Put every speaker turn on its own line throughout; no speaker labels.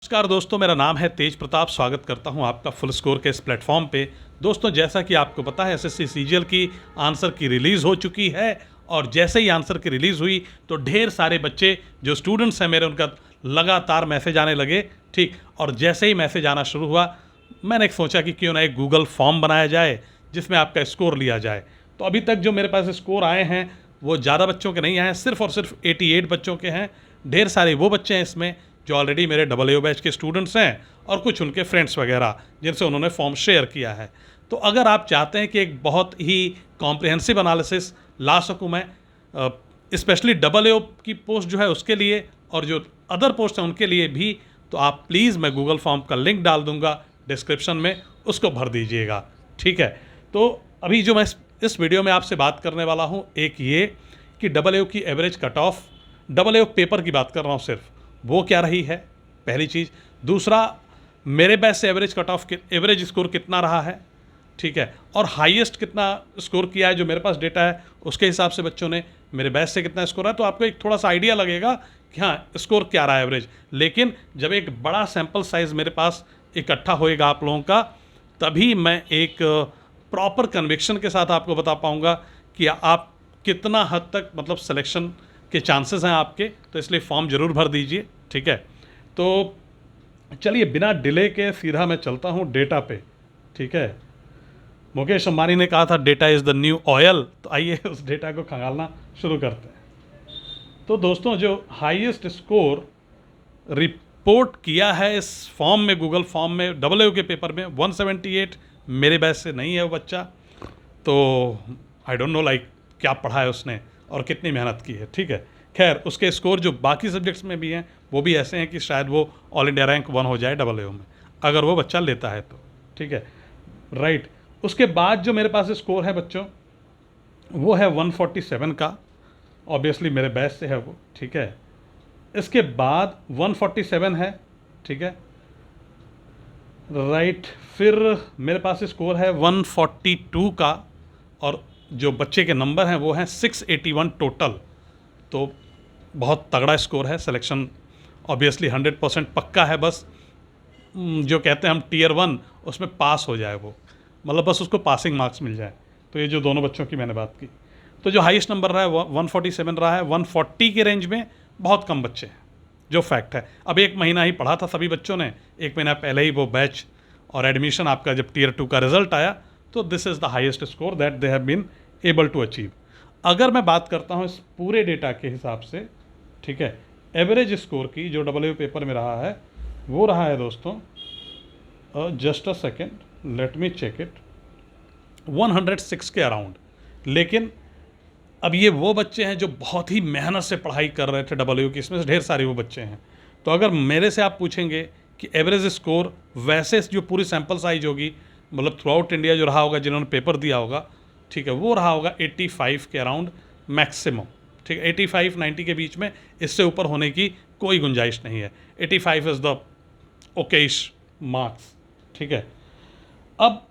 नमस्कार दोस्तों, मेरा नाम है तेज प्रताप। स्वागत करता हूं आपका फुल स्कोर के इस प्लेटफॉर्म पे। दोस्तों, जैसा कि आपको पता है, एसएससी सीजीएल की आंसर की रिलीज़ हो चुकी है और जैसे ही आंसर की रिलीज़ हुई तो ढेर सारे बच्चे जो स्टूडेंट्स हैं मेरे, उनका लगातार मैसेज आने लगे। ठीक, और जैसे ही मैसेज आना शुरू हुआ, मैंने सोचा कि क्यों ना एक गूगल फॉर्म बनाया जाए जिसमें आपका स्कोर लिया जाए। तो अभी तक जो मेरे पास स्कोर आए हैं वो ज़्यादा बच्चों के नहीं आए हैं, सिर्फ और सिर्फ 88 बच्चों के हैं। ढेर सारे वो बच्चे हैं इसमें जो ऑलरेडी मेरे AA बैच के स्टूडेंट्स हैं और कुछ उनके फ्रेंड्स वगैरह जिनसे उन्होंने फॉर्म शेयर किया है। तो अगर आप चाहते हैं कि एक बहुत ही कॉम्प्रिहेंसिव एनालिसिस ला सकूं मैं, स्पेशली AA की पोस्ट जो है उसके लिए और जो अदर पोस्ट हैं उनके लिए भी, तो आप प्लीज़, मैं गूगल फॉर्म का लिंक डाल दूंगा डिस्क्रिप्शन में, उसको भर दीजिएगा। ठीक है, तो अभी जो मैं इस वीडियो में आपसे बात करने वाला हूँ, एक ये कि AA की average cut off, AA paper की बात कर रहा हूँ सिर्फ, वो क्या रही है, पहली चीज़। दूसरा, मेरे बैच से average cut off average score कितना रहा है, ठीक है, और हाईएस्ट कितना स्कोर किया है, जो मेरे पास डेटा है उसके हिसाब से बच्चों ने मेरे बैच से कितना स्कोर है, तो आपको एक थोड़ा सा आइडिया लगेगा कि हाँ स्कोर क्या रहा है एवरेज। लेकिन जब एक बड़ा सैम्पल साइज़ मेरे पास इकट्ठा होएगा आप लोगों का, तभी मैं एक प्रॉपर कन्विक्शन के साथ आपको बता पाऊँगा कि आप कितना हद तक मतलब सिलेक्शन के चांसेस हैं आपके। तो इसलिए फॉर्म ज़रूर भर दीजिए। ठीक है, तो चलिए बिना डिले के सीधा मैं चलता हूँ डेटा पे। ठीक है, मुकेश अंबानी ने कहा था data is the new oil, तो आइए उस डेटा को खंगालना शुरू करते हैं। तो दोस्तों, जो हाईएस्ट स्कोर रिपोर्ट किया है इस फॉर्म में, गूगल फॉर्म में, AA के पेपर में 178, मेरे बैच से नहीं है वो बच्चा। तो आई डोंट नो लाइक क्या पढ़ा है उसने और कितनी मेहनत की है। ठीक है, खैर उसके स्कोर जो बाकी सब्जेक्ट्स में भी हैं वो भी ऐसे हैं कि शायद वो ऑल इंडिया रैंक 1 हो जाए AA में, अगर वो बच्चा लेता है तो। ठीक है, राइट। उसके बाद जो मेरे पास स्कोर है बच्चों, वो है 147 का, ऑब्वियसली मेरे बैच से है वो। ठीक है, इसके बाद 147 है। ठीक है, राइट। फिर मेरे पास स्कोर है 142 का, और जो बच्चे के नंबर हैं वो हैं 681 टोटल। तो बहुत तगड़ा स्कोर है। सिलेक्शन ऑब्वियसली 100% पक्का है। बस जो कहते हैं हम टियर 1, उसमें पास हो जाए वो, मतलब बस उसको पासिंग मार्क्स मिल जाए। तो ये जो दोनों बच्चों की मैंने बात की, तो जो हाईएस्ट नंबर रहा है 147 रहा है। 140 के रेंज में बहुत कम बच्चे हैं, जो फैक्ट है। अब 1 महीना ही पढ़ा था सभी बच्चों ने, 1 महीना पहले ही वो बैच और एडमिशन आपका जब टियर 2 का रिजल्ट आया, तो this is the highest score that they have been able to achieve. अगर मैं बात करता हूँ इस पूरे डेटा के हिसाब से, ठीक है, एवरेज स्कोर की जो AA पेपर में रहा है, वो रहा है दोस्तों, just a second, let me check it, 106 के अराउंड। लेकिन अब ये वो बच्चे हैं जो बहुत ही मेहनत से पढ़ाई कर रहे थे AA की, इसमें से ढेर सारे वो बच्चे हैं। तो अगर मेरे से आप पूछेंगे कि एवरेज स्कोर वैसे जो पूरी सैम्पल साइज होगी, मतलब थ्रू आउट इंडिया जो रहा होगा, जिन्होंने पेपर दिया होगा, ठीक है, वो रहा होगा 85 के अराउंड मैक्सिमम। ठीक है, 85-90 के बीच में, इससे ऊपर होने की कोई गुंजाइश नहीं है। 85 इज़ द ओकेश मार्क्स। ठीक है, अब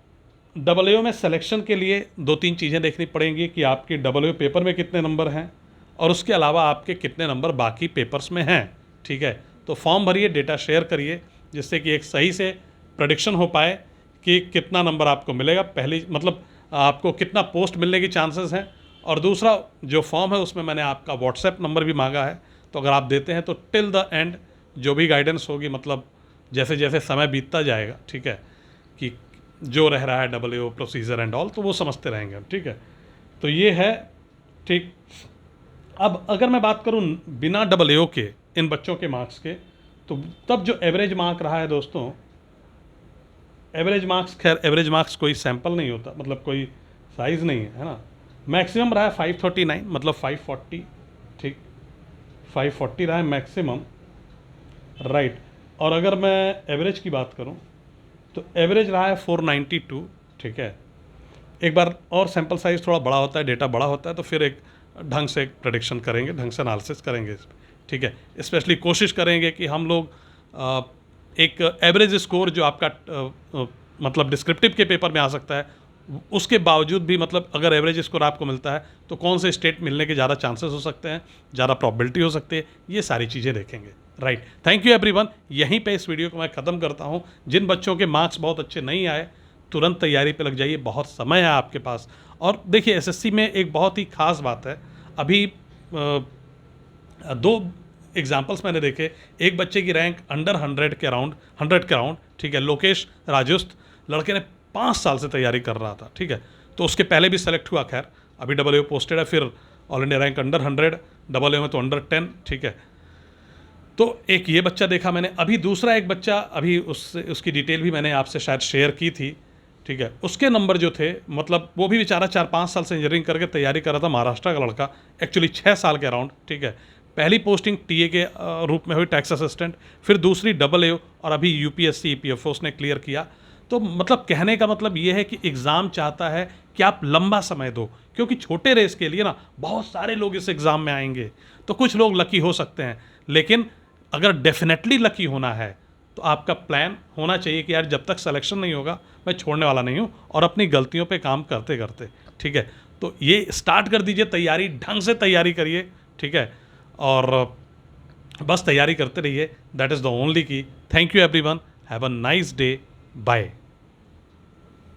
AA में सिलेक्शन के लिए 2-3 चीज़ें देखनी पड़ेंगी कि आपके AA पेपर में कितने नंबर हैं और उसके अलावा आपके कितने नंबर बाकी पेपर्स में हैं। ठीक है, तो फॉर्म भरिए, डेटा शेयर करिए, जिससे कि एक सही से प्रेडिक्शन हो पाए कि कितना नंबर आपको मिलेगा, पहली मतलब आपको कितना पोस्ट मिलने की चांसेस हैं। और दूसरा, जो फॉर्म है उसमें मैंने आपका व्हाट्सएप नंबर भी मांगा है, तो अगर आप देते हैं तो टिल द एंड जो भी गाइडेंस होगी, मतलब जैसे जैसे समय बीतता जाएगा, ठीक है, कि जो रह रहा है AA प्रोसीजर एंड ऑल, तो वो समझते रहेंगे हम। ठीक है, तो ये है। ठीक, अब अगर मैं बात करूं बिना AA के इन बच्चों के मार्क्स के, तो तब जो एवरेज मार्क रहा है दोस्तों, एवरेज मार्क्स, खैर एवरेज मार्क्स कोई सैंपल नहीं होता, मतलब कोई साइज़ नहीं है ना। मैक्सिमम रहा है 539, मतलब 540। ठीक, 540 रहा है मैक्सिमम, राइट। और अगर मैं एवरेज की बात करूं तो एवरेज रहा है 492। ठीक है, एक बार और सैंपल साइज़ थोड़ा बड़ा होता है, डेटा बड़ा होता है, तो फिर एक ढंग से प्रेडिक्शन करेंगे, ढंग से एनालिसिस करेंगे इस पर। ठीक है, स्पेशली कोशिश करेंगे कि हम लोग एक एवरेज स्कोर जो आपका मतलब डिस्क्रिप्टिव के पेपर में आ सकता है, उसके बावजूद भी, मतलब अगर एवरेज स्कोर आपको मिलता है तो कौन से स्टेट मिलने के ज़्यादा चांसेस हो सकते हैं, ज़्यादा प्रॉबिलिटी हो सकती है, ये सारी चीज़ें देखेंगे। Right, thank you everyone. यहीं पे इस वीडियो को मैं ख़त्म करता हूँ। जिन बच्चों के मार्क्स बहुत अच्छे नहीं आए, तुरंत तैयारी पे लग जाइए, बहुत समय है आपके पास। और देखिए एसएससी में एक बहुत ही खास बात है, अभी दो एग्जाम्पल्स मैंने देखे। एक बच्चे की रैंक अंडर 100 के अराउंड, ठीक है, लोकेश राजुस्त, लड़के ने 5 साल से तैयारी कर रहा था, ठीक है, तो उसके पहले भी सेलेक्ट हुआ, खैर अभी डब्ल्यू पोस्टेड है, फिर all India rank under 100, W में तो अंडर 10, ठीक है। तो एक ये बच्चा देखा मैंने। अभी दूसरा एक बच्चा, अभी उसकी डिटेल भी मैंने आपसे शायद शेयर की थी, ठीक है, उसके नंबर जो थे, मतलब वो भी बेचारा 4-5 साल से इंजीनियरिंग करके तैयारी कर रहा था, महाराष्ट्र का लड़का, एक्चुअली 6 साल के अराउंड, ठीक है। पहली पोस्टिंग टीए के रूप में हुई, टैक्स असिस्टेंट, फिर दूसरी डबल और अभी यूपीएससी ईपीएफओ उसने क्लियर किया। तो मतलब कहने का मतलब ये है कि एग्ज़ाम चाहता है कि आप लंबा समय दो, क्योंकि छोटे रेस के लिए ना बहुत सारे लोग इस एग्ज़ाम में आएंगे, तो कुछ लोग लकी हो सकते हैं, लेकिन अगर डेफिनेटली लकी होना है तो आपका प्लान होना चाहिए कि यार जब तक सिलेक्शन नहीं होगा मैं छोड़ने वाला नहीं हूँ, और अपनी गलतियों पे काम करते करते, ठीक है। तो ये स्टार्ट कर दीजिए तैयारी, ढंग से तैयारी करिए, ठीक है, और बस तैयारी करते रहिए, that is the only key. Thank you everyone, have a nice day, bye.